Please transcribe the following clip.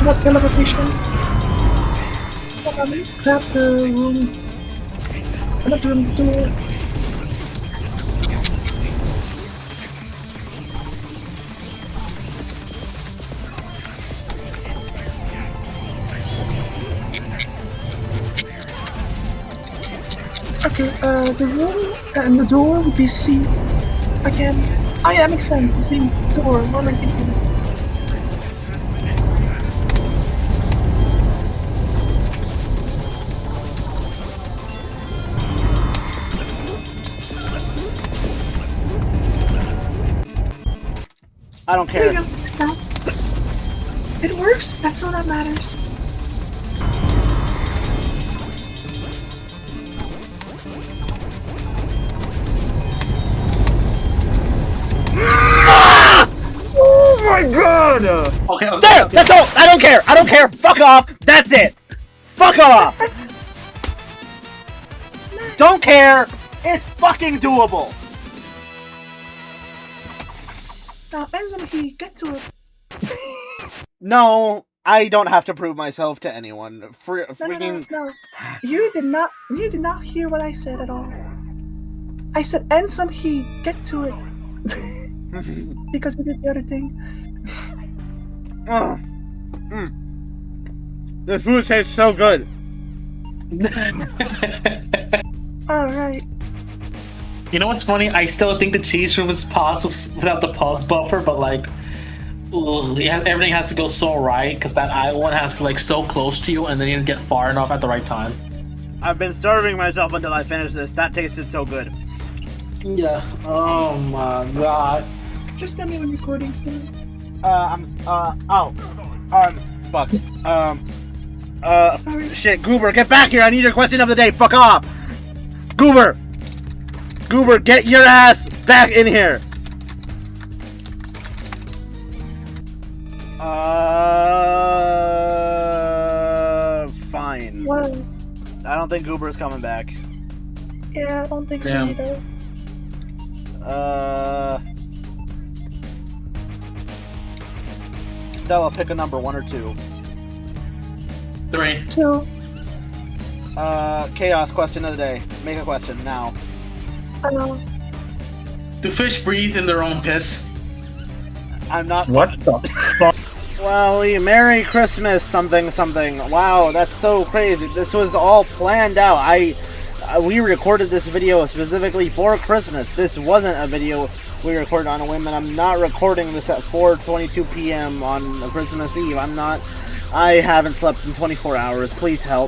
What teleportation? Grab the room. I'm not doing the door. Okay, the room and the door would be C. Again, that makes sense. The same door. What am I thinking? I don't care. There you go. It works. That's all that matters. Oh my god! Okay, There! That's all! I don't care! I don't care! Fuck off! That's it! Fuck off! Don't care! It's fucking doable! Now, Enzim, get to it. No, I don't have to prove myself to anyone. Freaking... No. You did not hear what I said at all. I said, Enzim, get to it. Because you did the other thing. This food tastes so good. Alright. You know what's funny? I still think the cheese room is paused without the pause buffer, but like, everything has to go so right because that I one has to be like so close to you, and then you get far enough at the right time. I've been starving myself until I finish this. That tasted so good. Yeah. Oh my god. Just tell me when recording's done. Fuck. Sorry. Shit, Goober, get back here! I need your question of the day. Fuck off! Goober, get your ass back in here. Fine. What? I don't think Goober's coming back. Yeah, I don't think so Damn. either. Stella, pick a number, 1 or 2. 3. 2. Chaos question of the day. Make a question now. Do fish breathe in their own piss? I'm not. What the fuck? Well, Merry Christmas, something. Wow, that's so crazy. This was all planned out. We recorded this video specifically for Christmas. This wasn't a video we recorded on a whim, and I'm not recording this at 4:22 p.m. on Christmas Eve. I haven't slept in 24 hours. Please help.